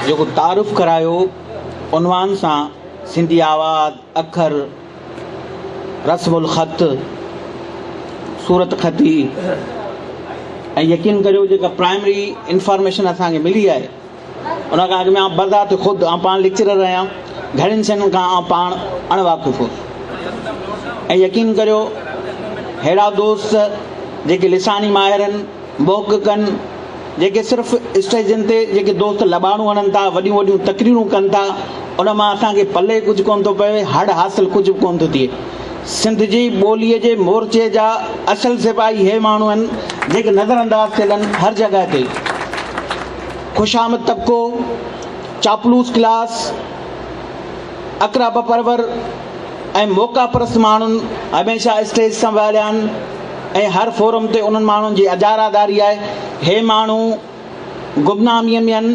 जेको तारुफ़ करायो उनवान सां सिंधी आवाज़ अखर रस्मुल ख़त सूरत ख़ती ऐं यकीन करियो जेका प्राइमरी इंफॉर्मेशन असांखे मिली आहे उन खां अॻु में आउं बज़ात ख़ुदि पाण लेक्चरर आहियां घणनि शयुनि खां पाण अणवाक़ुफ़ हुउसि ऐं यकीन करियो अहिड़ा दोस्त जेके लिसानी माहिर आहिनि मोहक़नि जेके सिर्फ़ु स्टेजनि ते जेके दोस्त लॿाणूं हणनि था वॾियूं वॾियूं तकरीरूं कनि था उन मां असांखे पले कुझु कोन थो पए हड़ हासिलु कुझु बि कोन थो थिए। सिंध जी ॿोलीअ जे मोर्चे जा असल सिपाही हे माण्हू आहिनि जेके नज़रअंदाज़ थियनि हर जॻह ते। ख़ुशामद तबिको चापलूस क्लास अकरा बपरवर ऐं मौक़ा परस्त माण्हुनि हमेशह स्टेज संभालिया आहिनि ऐं हर फोरम ते उन्हनि माण्हुनि जी अजारादारी आहे। हे माण्हू गुमनामीअ में आहिनि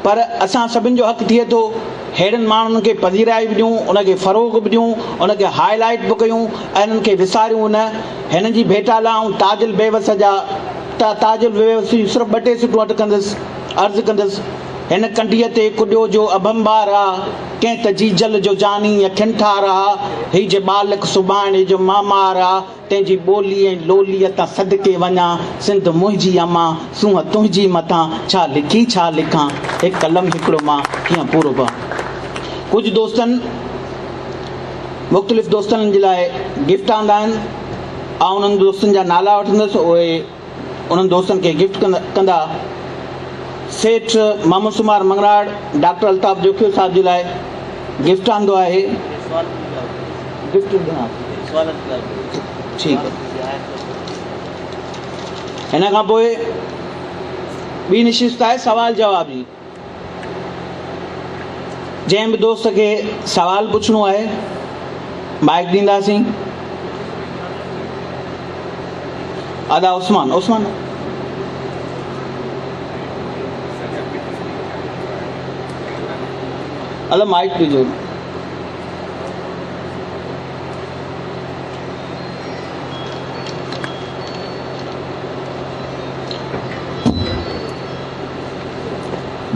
पर असां सभिनि जो हक़ थिए थो अहिड़नि माण्हुनि खे पधीराई बि ॾियूं उनखे फ़रोग़ बि ॾियूं उनखे हाईलाइट बि कयूं ऐं उन्हनि खे विसारियूं न। हिन जी भेटाला ऐं ताजुल बेवस जा ताजुल बेवस सिर्फ़ु 2 टे सिटूं अटकंदुसि अर्ज़ु कंदुसि हिन कंढीअ ते कुॾियो जो अभंबार आहे कंहिं त जीजल जो जानी या खिनठार आहे ही जे बालक सुभाणे जो मामार आहे तंहिंजी ॿोली ऐं लोलीअ तां सदके वञा सिंध मुंहिंजी अमा सूंहं तुंहिंजी मथां छा लिखी छा लिखां हिकु कलम हिकिड़ो मां कीअं पूरो कयां। कुझु दोस्तनि मुख़्तलिफ़ दोस्तनि जे लाइ गिफ्ट आंदा आहिनि ऐं उन्हनि दोस्तनि जा नाला वठंदुसि उहे उन्हनि दोस्तनि खे गिफ्ट कंदा। सेठ मोहम्मद सुमार मंगराड़ डॉक्टर अल्ताफ़ जोखियो साहब जे लाइ गिफ्ट आंदो आहे। गिफ्ट ठीकु आहे। हिन खां पोइ ॿी निशिस्त आहे सवाल जवाब जी। जंहिं बि दोस्त खे सवाल पुछणो आहे माइक ॾींदासीं। आदा उस्मान अला माइक ॾिजो।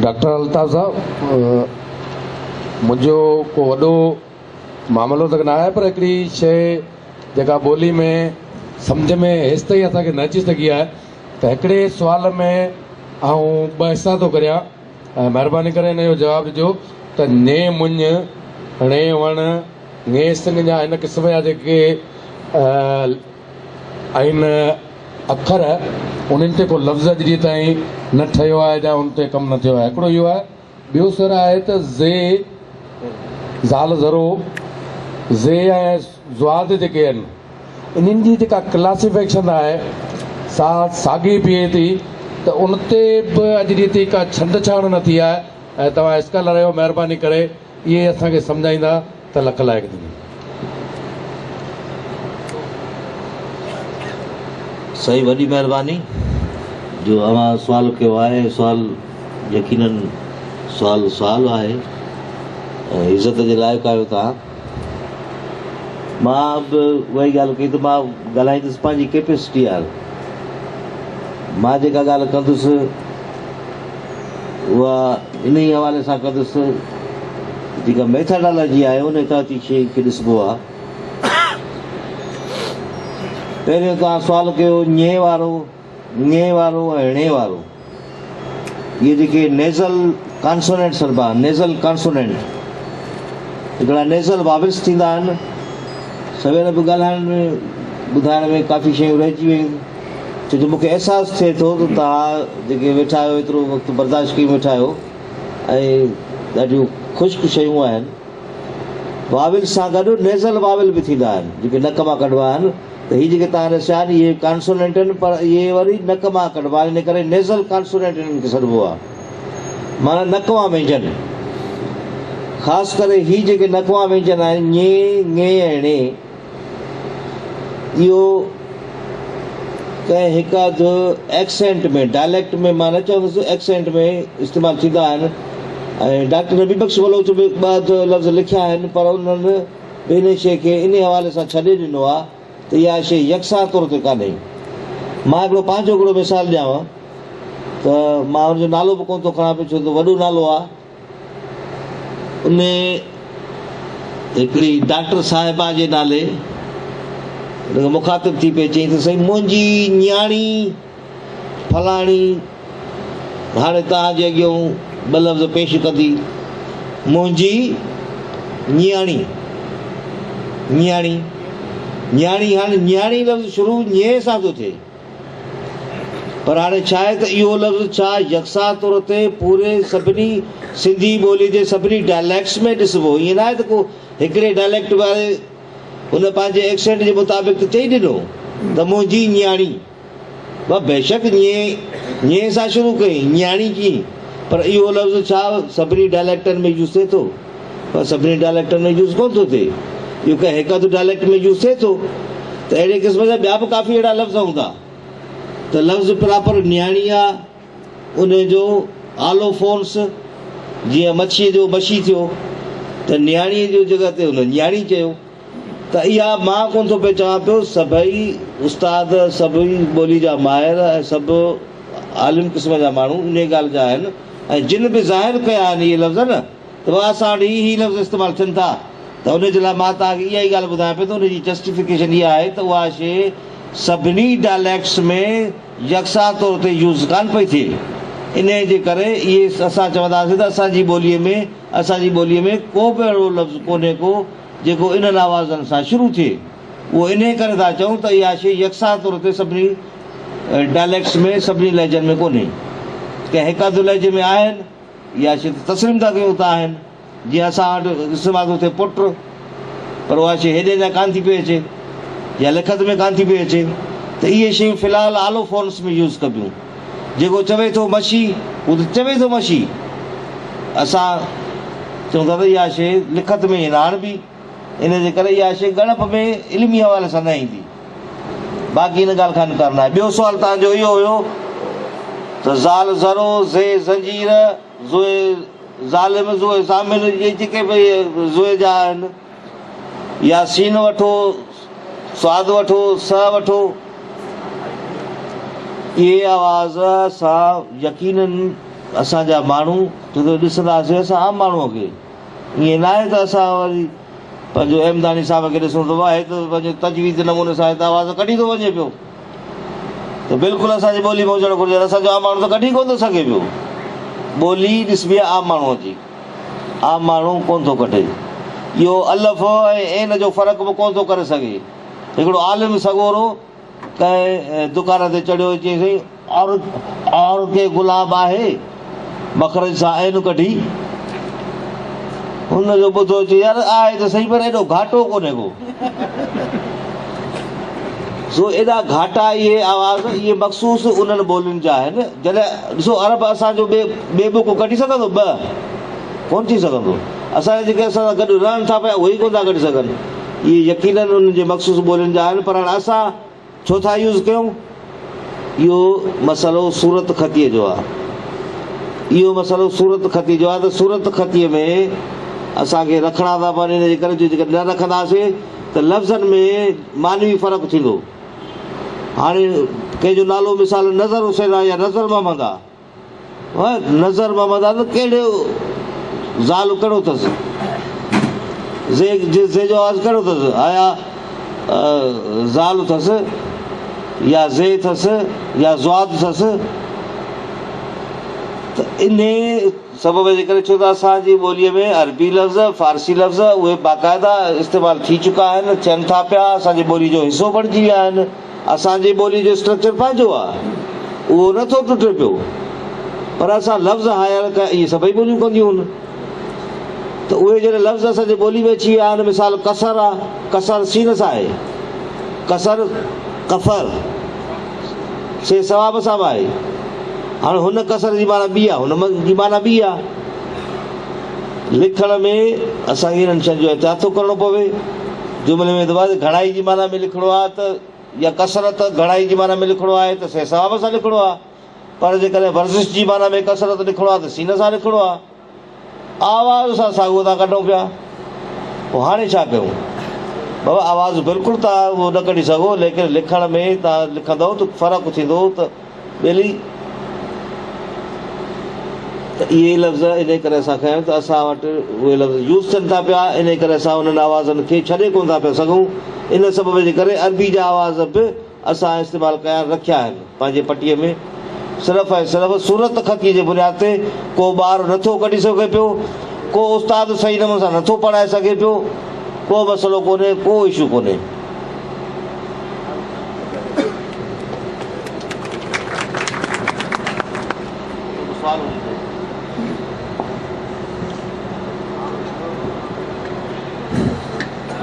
डॉक्टर अल्ताफ़ साहब मुझो को वॾो मामलो त न आहे पर हिकिड़ी शइ जेका ॿोली में सम्झ में हेसि ताईं असांखे न अची सघी आहे त हिकिड़े सुवाल में आउं 2 हिसा थो करियां ऐं महिरबानी करे हिन जो जवाबु ॾिजो त ने मुंझ णे वण ङे सिंग जा हिन क़िस्म जा जेके आहिनि अखर उन्हनि ते को लफ़्ज़ अॼु ताईं न ठहियो आहे या उन ते कमु न थियो आहे। हिकिड़ो इहो आहे। ॿियो सर आहे त ज़े ज़ाल ज़रो ज़े ऐं ज़ुआद जेके आहिनि इन्हनि जी जेका क्लासिफिकेशन आहे सा साॻी बीहे थी त उन ते बि अॼु ॾींहं ताईं का छंड छाण न थी आहे ऐं तव्हां स्कॉलर आहियो महिरबानी करे इहे असांखे सम्झाईंदा त लख लाइक़ थींदी। सही वॾी महिरबानी जो अवां सुवाल कयो आहे। सुवाल यकीनन सुवाल आहे ऐं इज़त जे लाइक़ु आहियो तव्हां। मां बि उहा ई ॻाल्हि कई त मां ॻाल्हाईंदुसि पंहिंजी कैपेसिटी आहे। मां जेका ॻाल्हि कंदुसि उहा इन ई हवाले सां कंदुसि जेका मेथडोलॉजी आहे उन हिसाब जी शइ खे ॾिसबो आहे। पहिरियों तव्हां सुवालु कयो ञे वारो ऐं णे वारो इहे जेके नेज़ल कॉन्सोनेंट्स सरबा नेज़ल कॉन्सोनेंट हिकिड़ा नेज़ल वाविल्स थींदा आहिनि। सवेर बि ॻाल्हाइण में ॿुधाइण में काफ़ी शयूं रहिजी वियूं छो जो मूंखे अहसासु थिए थो त तव्हां जेके वेठा आहियो एतिरो वक़्तु बर्दाश्त कई वेठा आहियो ऐं ॾाढियूं ख़ुश्क शयूं आहिनि। वाविल्स सां गॾु नेज़ल वाविल बि थींदा आहिनि जेके नक मां कढिबा आहिनि त हीअ जेके तव्हां ॾिसिया आहिनि इहे कॉन्सोनेंट आहिनि पर इहे वरी नक मां कढिबा आहिनि इन करे नेज़ल कॉन्सोनेंट इन्हनि खे सॾिबो आहे माना नक मां व्यंजन। ख़ासि करे हीअ जेके नक मां व्यंजन आहिनि ञे ङे ऐं णे इहो कंहिं हिकु अधु एक्सेंट में डायलेक्ट में मां न चवंदुसि एक्सेंट में इस्तेमालु थींदा आहिनि ऐं डॉक्टर नबी बख़्श बलोच बि 2 अधु लफ़्ज़ लिखिया आहिनि पर उन्हनि इन शइ खे इन हवाले सां छॾे ॾिनो आहे त इहा शइ यकसा तौर ते कान्हे। मां हिकिड़ो पंहिंजो हिकिड़ो मिसाल ॾियांव त मां हुनजो नालो बि कोन थो खणां पियो छो त वॾो नालो आहे उन हिकिड़ी डॉक्टर साहिबा जे नाले उनखे मुखातिब थी पई चई त साईं मुंहिंजी न्याणी फलाणी हाणे तव्हांजे अॻियां ॿ लफ़्ज़ पेश कंदी। मुंहिंजी न्याणी न्याणी न्याणी हाणे न्याणी लफ़्ज़ शुरू ञे सां थो थिए, पर हाणे छा आहे त इहो लफ़्ज़ छा यकसा तौर ते पूरे सभिनी सिंधी ॿोली जे सभिनी डायलैक्ट्स में ॾिसिबो। ईअं न आहे त को हिकिड़े डायलैक्ट वारे हुन पंहिंजे एक्सेंट जे मुताबिक़ चई ॾिनो त मुंहिंजी न्याणी, बेशक ञे सां शुरू कई न्याणी कीअं, पर इहो लफ़्ज़ छा सभिनी डायलैक्टनि में यूज़ थिए थो, पर सभिनी डायलैक्टनि में यूज़ कोन थो थिए। इहो कंहिं हिकु अधु डायलैक्ट में यूज़ थिए थो त अहिड़े क़िस्म जा ॿिया बि काफ़ी अहिड़ा लफ़्ज़ हूंदा त लफ़्ज़ प्रॉपर न्याणी आहे। उन जो आलोफोन्स जीअं मच्छीअ जो मछी थियो त न्याणीअ जो जॻह ते हुन न्याणी चयो। त इहा मां कोन थो पियो चवां पियो, सभई उस्ताद सभई ॿोली जा माहिर ऐं सभु आलिम क़िस्म जा माण्हू इन ॻाल्हि जा आहिनि, ऐं जिन बि ज़ाहिर कया आहिनि इहे लफ़्ज़ न त असां वटि ई लफ़्ज़ इस्तेमालु थियनि था, त उनजे लाइ मां तव्हांखे इहा ई ॻाल्हि ॿुधायां पियो त उनजी जस्टिफिकेशन इहा आहे त उहा शइ सभिनी डायलैक्ट्स में यकसा तौर ते यूज़ कान पई थिए। इन जे करे इहे असां चवंदासीं त असांजी ॿोलीअ में को बि अहिड़ो लफ़्ज़ कोन्हे को जेको इन्हनि आवाज़नि सां शुरू थिए। उहो इन करे था चऊं त इहा शइ यकसा तौर ते सभिनी डायलैक्ट्स में सभिनी लहजनि में कोन्हे। कंहिं हिकु अधु लहजे में आहिनि, इहा शइ तस्लीम था कयूं था आहिनि, जीअं असां वटि इस्तेमालु थो थिए पुट, पर उहा शइ हेॾे न कान थी पई अचे या लिखत में कान थी पई अचे। त इहे शयूं फ़िलहालु आलोफोन्स में यूज़ कबियूं। जेको चवे थो मछी उहो त चवे थो मछी, असां चऊं था त इहा शइ लिखत में हिनाण बि, इन जे करे इहा शइ गणप में इल्मी हवाले सां न ईंदी। बाक़ी हिन ॻाल्हि खां इनकार न आहे। ॿियो सुवालु तव्हांजो इहो हुयो त ज़ाल ज़रो ज़े ज़ंजीर ज़ोए ज़ालिम ज़ोए ज़ामिन, इहे जेके भई ज़ोए जा आहिनि, या सीन वठो स्वादु वठो स वठो, इहे आवाज़ असां यकीननि असांजा माण्हू ਜਦੋਂ ॾिसंदासीं असां आम माण्हूअ खे, ईअं न आहे त असां वरी पंहिंजो अहमदानी साहिब खे ॾिसूं त आहे त पंहिंजो तजवीज़ नमूने सां हिते आवाज़ कढी थो वञे पियो, त बिल्कुलु असांजी ॿोली में हुजणु घुरिजे। असांजो आम माण्हू त कढी कोन थो सघे पियो, ॿोली ॾिसबी आहे आम माण्हूअ जी, आम माण्हू कोन थो कढे। इहो अलफ़ ऐं एन जो फ़र्क़ु बि कोन थो करे सघे। हिकिड़ो आलिम सॻोरो कंहिं दुकान ते चढ़ियो, चई और के गुलाब आहे, मखरज सां एन कढी, हुनजो ॿुधो चई यार आहे त सही, पर एॾो घाटो कोन्हे को। सो एॾा घाटा इहे आवाज़ इहे मख़सूस उन्हनि ॿोलियुनि जा आहिनि। जॾहिं ॾिसो अरब असांजो ॿिए को कढी सघंदो, ॿ कोन थी सघंदो। असांजे जेके असां सां गॾु रहनि था पिया उहे ई कोन था कढी सघनि। इहे यकीननि उन्हनि जे मख़सूस ॿोलियुनि जा आहिनि, पर हाणे असां छो था यूज़ कयूं? इहो मसइलो सूरत ख़तीअ जो आहे। इहो मसइलो सूरत ख़ती जो आहे त सूरत ख़तीअ में असांखे रखणा था पवनि। इन जे करे जेकर न रखंदासीं त लफ़्ज़नि में मानवी फ़र्क़ु थींदो। हाणे कंहिंजो नालो मिसाल नज़र हुसैन आहे या नज़र मोहम्मद आहे, नज़र मोहम्मद आहे त कहिड़ो ज़ाल कहिड़ो अथसि, ज़े जो आवाज़ु कहिड़ो अथसि, आया ज़ाल अथसि या ज़े अथसि या ज़्वाद अथसि। त इन सबब जे करे छो त असांजी ॿोलीअ में अरबी लफ़्ज़ फ़ारसी लफ़्ज़ उहे बाक़ाइदा इस्तेमालु थी चुका आहिनि, थियनि था पिया, असांजी ॿोली जो हिसो बणिजी विया आहिनि। असांजी ॿोली जो स्ट्रक्चर पंहिंजो आहे, उहो नथो टुटे पियो, पर असां लफ़्ज़ हायर कया, इहे सभई ॿोलियूं कंदियूं आहिनि। त उहे जॾहिं लफ़्ज़ असांजी ॿोली में अची विया आहिनि, मिसाल कसर आहे, कसर सीन सां आहे, कसर कफ़र से सवाब सां बि आहे। हाणे हुन कसर जी माना ॿी आहे, हुन जी माना ॿी आहे। लिखण में असांखे हिननि शयुनि जो एहतियात थो करिणो पवे। जुमिले में त घणाई जी माना में लिखिणो आहे त या कसरत घणाई जी माना में लिखिणो आहे त से सवाब सां लिखिणो आहे, पर जेकॾहिं वर्ज़िश जी माना में कसरत लिखिणो आहे त सीन सां लिखिणो आहे। आवाज़ सां साॻियो था कढूं पिया, पोइ हाणे छा कयूं? बाबा आवाज़ बिल्कुलु तव्हां उहो न कढी सघो, लेकिन लिखण में तव्हां लिखंदव त फ़र्क़ु थींदो। त ॿेली त इहे लफ़्ज़ इन करे असां खयां त असां वटि उहे लफ़्ज़ यूज़ थियनि था पिया, इन करे असां उन्हनि आवाज़नि खे छॾे कोन था पिया सघूं। इन सबब जे करे अरबी जा आवाज़ बि असां इस्तेमालु कया रखिया आहिनि पंहिंजे पटीअ में। सिर्फ़ु ऐं सिर्फ़ु सूरत ख़तीअ जे बुनियाद ते को ॿारु नथो कढी सघे पियो, को उस्तादु सही नमूने सां नथो पढ़ाए सघे पियो, को मसइलो कोन्हे, को इशू कोन्हे।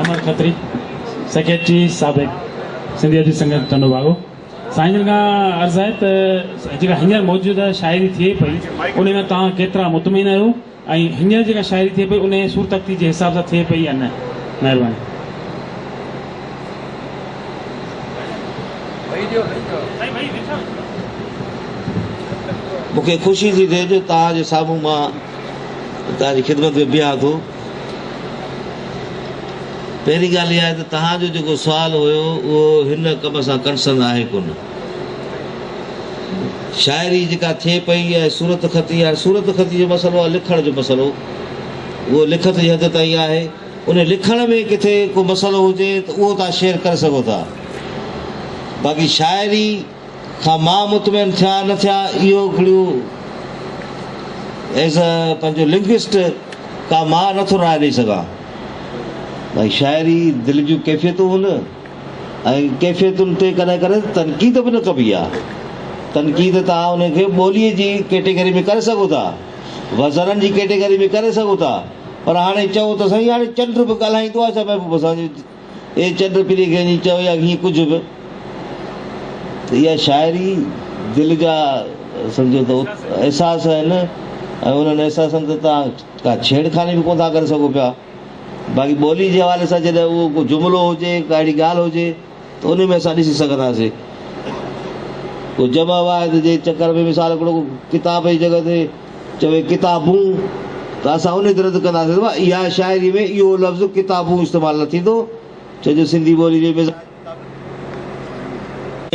अमर खत्री सेक्रेटरी साबिक़ सिंधियत जी संगत टंडो बागो। साईं जन खां अर्ज़ु आहे त जेका हींअर मौजूदा शाइरी थिए पई उन में तव्हां केतिरा मुतमिन आहियो ऐं हींअर जेका शाइरी थिए पई उन सूरत तख्ती जे हिसाब सां थिए पई या न? महिरबानी। मूंखे ख़ुशी थी थिए जो तव्हांजे साम्हूं मां तव्हांजी ख़िदमत में बीहां थो। पहिरीं ॻाल्हि इहा आहे त तव्हांजो जेको सुवालु हुयो उहो हिन कम सां कंसर्न आहे कोन। शाइरी जेका थिए पई आहे सूरत ख़ती आहे, सूरत ख़ती जो मसइलो आहे लिखण जो मसइलो, उहो लिखत जी हद ताईं आहे। उन लिखण में किथे को मसइलो हुजे त उहो तव्हां शेयर करे सघो था। बाक़ी शाइरी खां मां मुतमिन थिया न थिया इहो हिकिड़ो एज़ अ पंहिंजो लिंग्विस्ट का मां नथो राय ॾेई सघां। भई शाइरी दिलि जूं कैफ़ियतूं आहिनि ऐं कैफ़ियतुनि ते कॾहिं कॾहिं तनक़ीद बि न कबी आहे। तनक़ीद तव्हां उनखे ॿोलीअ जी कैटेगरी में करे सघो था, वज़ननि जी कैटेगरी में करे सघो था, पर हाणे चओ त साईं हाणे चंड बि ॻाल्हाईंदो आहे छा महबूब असांजो, ए चंड पीरी खे चओ या हीअं कुझु बि। त इहा शाइरी दिलि जा सम्झो त अहसास आहिनि ऐं उन्हनि अहसासनि ते तव्हां का छेड़खानी बि कोन था करे सघो पिया। बाक़ी ॿोली जे हवाले सां जॾहिं उहो को जुमिलो हुजे, का अहिड़ी ॻाल्हि हुजे त उन में असां ॾिसी सघंदासीं। को जमा वाहिद जे चकर में मिसाल हिकिड़ो किताब जी जॻह ते चवे किताबूं त असां उन ते रद्द कंदासीं। इहा शाइरी में इहो लफ़्ज़ किताबूं इस्तेमालु न थींदो, छोजो सिंधी ॿोली जे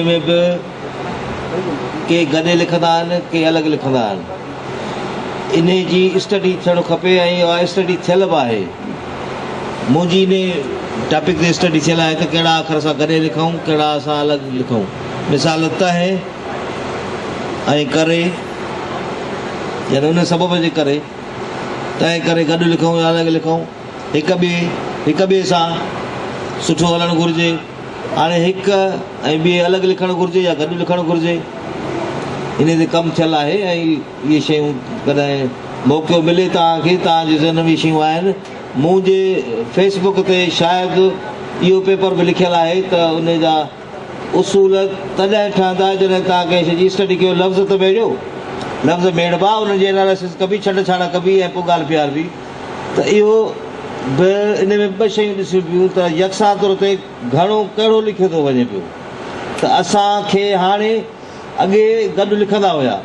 में बि के गॾे लिखंदा आहिनि, के अलॻि लिखंदा आहिनि। इन जी स्टडी थियणु खपे ऐं इहा स्टडी थियल बि आहे। मुंहिंजी इन टॉपिक ते स्टडी थियल आहे त कहिड़ा अखर असां गॾे लिखूं, कहिड़ा असां अलॻि लिखूं। मिसाल त है ऐं करे यानी उन सबब जे करे तंहिं करे गॾु लिखूं या अलॻि लिखूं। हिक ॿिए सां सुठो हलणु घुरिजे। हाणे हिकु ऐं ॿिए अलॻि लिखणु घुरिजे या गॾु लिखणु घुरिजे, इन ते कमु थियलु आहे। ऐं इहे शयूं कॾहिं मौक़ो मिले तव्हांखे, तव्हांजे ज़हन में शयूं आहिनि। मुंहिंजे फेसबुक ते शायदि इहो पेपर बि लिखियलु आहे त उन जा उसूल तॾहिं ठहंदा जॾहिं तव्हां कंहिं शइ जी स्टडी कयो। लफ़्ज़ त भेजो, लफ़्ज़ मेड़बा, उन्हनि जी एनालिसिस कबी, छॾछाड़ कबी ऐं पोइ ॻाल्हि प्यार बि। त इहो बि इन में ॿ शयूं ॾिसियूं पियूं त यकसा तौर ते घणो कहिड़ो लिखियो थो वञे पियो। त असांखे हाणे अॻे गॾु लिखंदा हुया,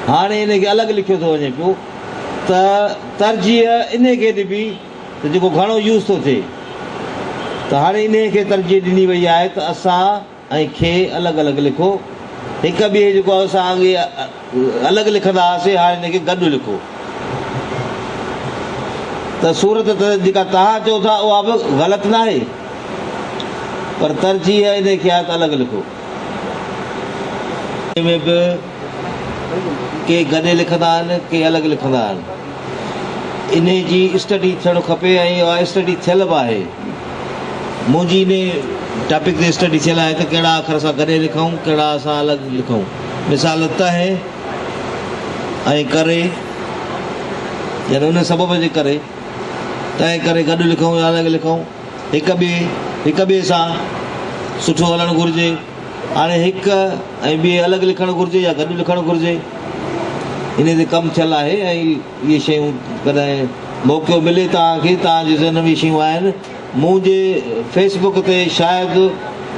हाणे इनखे अलॻि लिखियो थो वञे पियो। त तरजीह इन खे ॾिबी त जेको घणो यूज़ थो थिए, त हाणे इन खे तरजीह ॾिनी वई आहे त असां ऐं खे अलॻि अलॻि लिखो। हिक ॿिए जेको असां अॻे अलॻि लिखंदा हुआसीं, हाणे हिनखे गॾु लिखो। त सूरत त जेका तव्हां चओ था उहा बि ग़लति न आहे, पर तरजीह इन खे आहे त अलॻि लिखो। इन में बि के गॾे लिखंदा आहिनि, के अलॻि लिखंदा आहिनि। इन जी स्टडी थियणु खपे ऐं इहा स्टडी थियल बि आहे। मुंहिंजी इन टॉपिक ते स्टडी थियल आहे त कहिड़ा अखर असां गॾे लिखूं, कहिड़ा असां अलॻि लिखूं। मिसाल त है ऐं करे यानी उन सबब जे करे तंहिं करे गॾु लिखूं या अलॻि लिखूं। हिक ॿिए सां सुठो हलणु घुरिजे। हाणे हिकु ऐं ॿिए अलॻि लिखणु घुरिजे या गॾु लिखणु घुरिजे, इन ते कमु थियलु आहे। ऐं इहे शयूं कॾहिं मौक़ो मिले तव्हांखे, तव्हांजे ज़हन में शयूं आहिनि। मुंहिंजे फेसबुक ते शायदि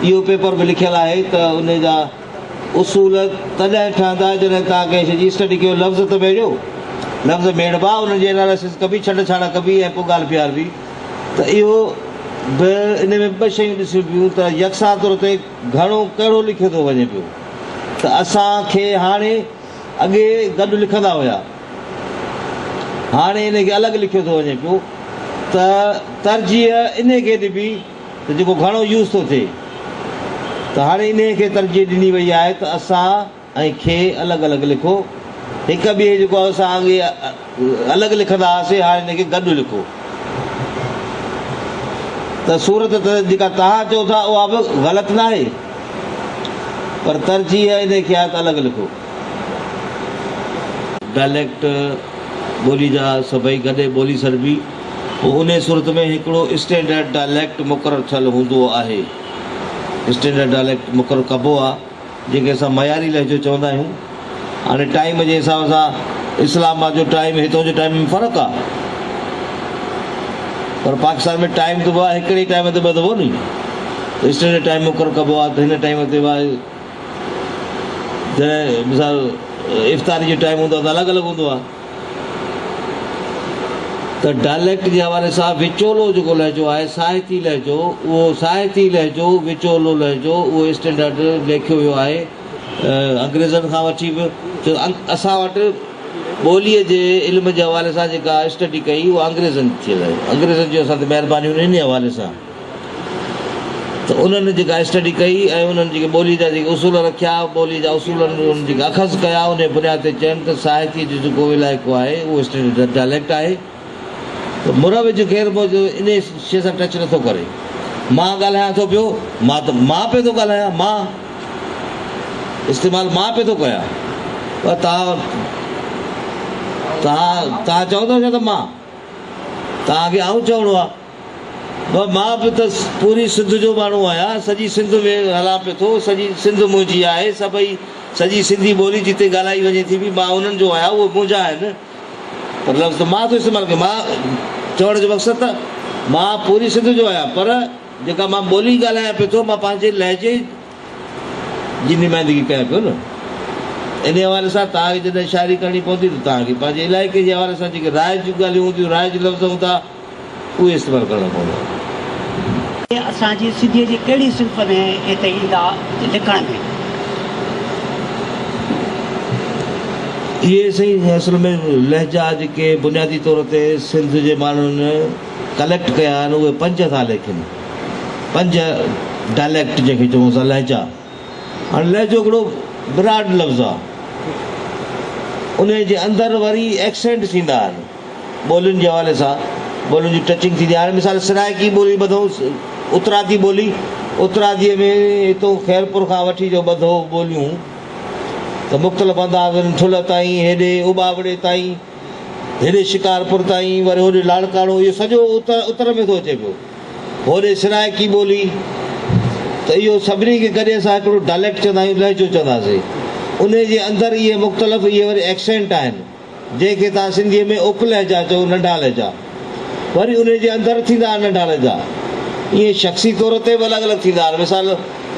इहो पेपर बि लिखियलु आहे त उन जा उसूल तॾहिं ठहंदा जॾहिं तव्हां कंहिं शइ जी स्टडी कयो। लफ़्ज़ त भेजो, लफ़्ज़ मेड़बा, उन्हनि जी एनालिसिस कबी, छॾछाड़ कबी ऐं पोइ ॻाल्हि प्यार बि। त इहो बि इन में ॿ शयूं ॾिसियूं पियूं त यकसा तौर ते घणो कहिड़ो लिखियो थो वञे पियो। त असांखे हाणे अॻे गॾु लिखंदा हुया, हाणे इन खे अलॻि लिखियो थो वञे पियो। त तरजीह इन खे ॾिबी त जेको घणो यूज़ थो थिए, त हाणे इन खे तरजीह ॾिनी वई आहे त असां ऐं खे अलॻि अलॻि लिखो। हिक ॿिए जेको असां अॻे अलॻि लिखंदा हुआसीं, हाणे हिन खे गॾु लिखो। त सूरत त जेका तव्हां चओ था उहा बि ग़लति न आहे, पर तरजीह इन खे आहे त अलॻि लिखो। डायलैक्ट ॿोली जा सभई गॾे ॿोली सॾिबी, पोइ उन सूरत में हिकिड़ो स्टैंडर्ड डायलैक्ट मुक़ररु थियलु हूंदो आहे। स्टैंडर्ड डायलैक्ट मुक़ररु कबो आहे, जंहिंखे असां मयारी लहजो चवंदा आहियूं। हाणे टाइम जे हिसाब सां इस्लामाबाद जो टाइम हितां जो टाइम में फ़र्क़ु आहे, पर पाकिस्तान में टाइम त आहे हिकिड़े टाइम ते ॿ दफ़ो नी, त स्टैंडर्ड टाइम मुक़ररु कबो आहे। त हिन टाइम ते जॾहिं मिसाल इफ़्तारी जो टाइम हूंदो आहे त अलॻि अलॻि हूंदो आहे। त डायलैक्ट जे हवाले सां विचोलो जेको लहजो आहे, साहिती लहजो, उहो साहिती लहजो, विचोलो लहजो, उहो स्टैंडर्ड लेखियो वियो आहे अंग्रेज़नि खां वठी बि। छो असां वटि ॿोलीअ जे इल्म जे हवाले सां जेका स्टडी कई उहा अंग्रेज़नि थियल आहे। अंग्रेज़नि जो असां ते महिरबानी इन हवाले सां, त उन्हनि जेका स्टडी कई ऐं उन्हनि जेके ॿोली जा जेके उसूल रखिया, ॿोली जा उसूलनि उन्हनि जेके अख़ज़ कया, उन बुनियाद ते चयनि त साहिती जो जेको इलाइक़ो आहे उहो स्टैंडर्ड डायलैक्ट आहे। त मुरविज ग़ैर मौजूदु इन शइ सां टच नथो करे। मां ॻाल्हायां थो पियो, मां पियो थो ॻाल्हायां, मां इस्तेमालु मां पियो थो कयां, पर तव्हां चवंदव छा त मां तव्हांखे आऊं चवणो आहे। मां बि त पूरी सिंध जो माण्हू आहियां, सॼी सिंध में हलां पियो थो, सॼी सिंध मुंहिंजी आहे, सभई सॼी सिंधी ॿोली जिते ॻाल्हाई वञे थी बि मां उन्हनि जो आहियां, उहे मुंहिंजा आहिनि। पर लफ़्ज़ त मां थो इस्तेमालु कयां। मां चवण जो मक़सदु त मां पूरी सिंध जो आहियां, पर जेका मां ॿोली ॻाल्हायां पियो थो, मां पंहिंजे लहजे जी नुमाइंदगी कयां पियो न। इन हवाले सां तव्हांखे जॾहिं शाइरी करणी पवंदी त तव्हांखे पंहिंजे इलाइक़े जे हवाले सां जेके राय जूं ॻाल्हियूं हूंदियूं, राय जो लफ़्ज़ हूंदा, उहे इस्तेमालु करणो पवंदो। असांजी सिंधीअ जी कहिड़ी सिंफ़ में हिते ईंदा लिखण में? इहे सही असल में लहजा जेके बुनियादी तौर ते सिंध जे माण्हुनि कलेक्ट कया आहिनि, उहे 5 था लेखनि। 5 डायलैक्ट जंहिंखे चऊं असां लहजा। हाणे लहजो हिकिड़ो ब्रॉड लफ़्ज़ आहे, उन जे अंदरि वरी एक्सेंट थींदा आहिनि ॿोलियुनि जे हवाले सां, ॿोलियुनि जी टचिंग थींदी आहे। हाणे मिसाल सराइकी ॿोली ॿधो, उतरादी ॿोली, उतरादीअ में हितां ख़ैरपुर खां वठी जो ॿधो ॿोलियूं त मुख़्तलिफ़ अंदाज़नि, ठुल ताईं, हेॾे उबावड़े ताईं, हेॾे शिकारपुर ताईं, वरी होॾे लाड़काणो, इहो सॼो उतर में थो अचे पियो। होॾे सराइकी ॿोली, त इहो सभिनी खे गॾे असां हिकिड़ो डायलैक्ट चवंदा आहियूं, लहजो चवंदासीं। उन जे अंदरि इहे मुख़्तलिफ़ इहे वरी एक्सेंट आहिनि, जंहिंखे तव्हां सिंधीअ में उप लहजा चओ, नंढा लहजा, वरी उन जे अंदरि थींदा नंढा लहजा। ईअं शख़्सी तौर ते बि अलॻि अलॻि थींदा आहिनि। मिसाल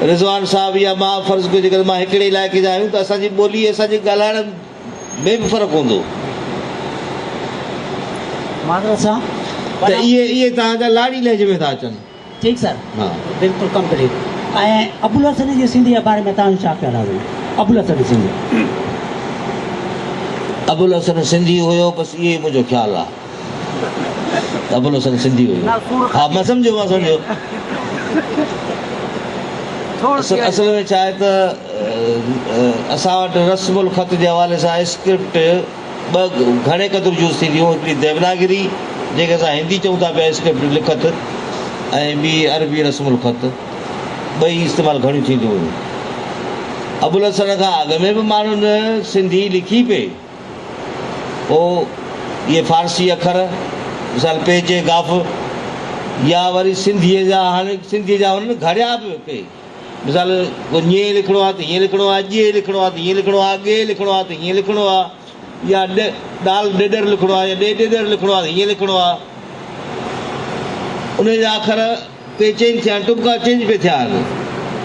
रिज़वान साहिबु या मां फ़र्ज़ु कयो जेकॾहिं मां हिकिड़े इलाइक़े जा आहियूं त असांजी ॿोली, असांजे ॻाल्हाइण में बि फ़र्क़ु हूंदो। त इहे तव्हांजा लाड़ी लहजे में था अचनि। ठीकु सर, हा, बिल्कुलु कंप्लीट। ऐं अबुल हसन जी सिंधी जे बारे में तव्हांजो छा ख़्यालु आहे? अबुल हसन सिंधी, अबुल हसन सिंधी हुयो, बसि इहे मुंहिंजो ख़्यालु आहे। अबुल हसन सिंधी हुयो, हा मां सम्झो। असल में छा आहे त असां वटि रस्मुल ख़त जे हवाले सां स्क्रिप्ट घणे क़दुरु यूज़ थींदियूं। हिकिड़ी देवनागरी जंहिंखे असां हिंदी चऊं था पिया स्क्रिप्ट लिखत, ऐं ॿी अरबी रस्मुल ख़त, ॿई इस्तेमालु घणियूं थींदियूं हुयूं। अबुल हसन खां अॻु में बि माण्हुनि सिंधी लिखी पे, पोइ इहे फारसी अखर, मिसाल पेजे गाफ़, या वरी सिंधीअ जा, हाणे सिंधीअ जा हुननि घड़िया बि पे। मिसाल को ईअं लिखिणो आहे त हीअं लिखिणो आहे, अॼु लिखिणो आहे त हीअं लिखिणो आहे, अॻे लिखिणो आहे त हीअं लिखिणो आहे, या ॾाल ॾेॾर लिखिणो आहे, या ॾेॾर लिखिणो आहे त हीअं लिखिणो आहे। उन जा अखर पे चेंज थिया आहिनि, टुका चेंज पे थिया आहिनि,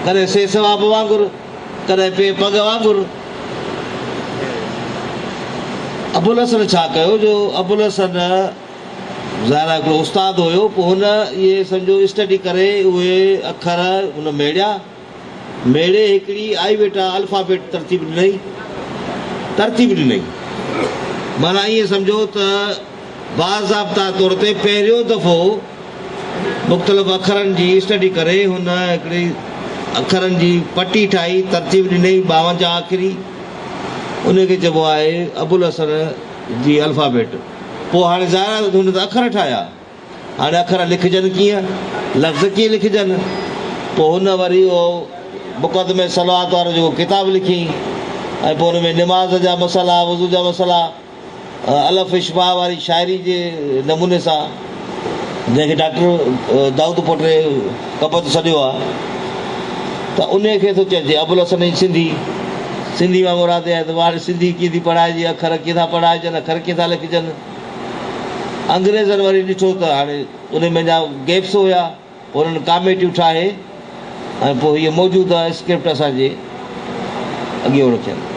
कॾहिं से सवाब वांगुरु, कॾहिं पे पग वांगुरु। अबुल हसन छा कयो, जो अबुल हसन ज़ाहिर हिकिड़ो उस्ताद हुयो, पोइ हुन इहे सम्झो स्टडी करे उहे अखर हुन मेड़े हिकिड़ी आई वेटा अल्फ़ाबेट तरतीब ॾिनई, तरतीब ॾिनई। माना ईअं सम्झो त बाज़ाब्ता तौर ते पहिरियों दफ़ो मुख़्तलिफ़ अखरनि जी स्टडी करे हुन हिकिड़ी अखरनि जी पटी ठाही, तरतीब ॾिनई 52 आख़िरी, उनखे चइबो आहे अबुल हसन जी अल्फ़ाबेट। पोइ हाणे ज़ाहिर हुन त अखर ठाहिया, हाणे अखर लिखजनि कीअं, लफ़्ज़ कीअं लिखजनि। पोइ हुन वरी उहो मुक़दमे सलवात वारो जेको किताबु लिखी, ऐं पोइ हुन में निमाज़ जा मसइला, वज़ू जा मसइला, अलफ़ इशबा वारी शाइरी जे नमूने सां, जंहिंखे डॉक्टर दाऊद पोटे कपत सॾियो आहे, त उन खे थो चइजे अबुल हसन जी सिंधी। सिंधी मां मुराद आहे त हाणे सिंधी कीअं थी पढ़ाइजे, अखर कीअं था पढ़ाइजनि, अखर कीअं था लिखजनि। अंग्रेज़नि वरी ॾिठो त हाणे उन में जा गैप्स हुया, उन्हनि कॉमेटियूं ठाहे ऐं पोइ हीअ मौजूदा स्क्रिप्ट असांजे अॻियां रखियनि।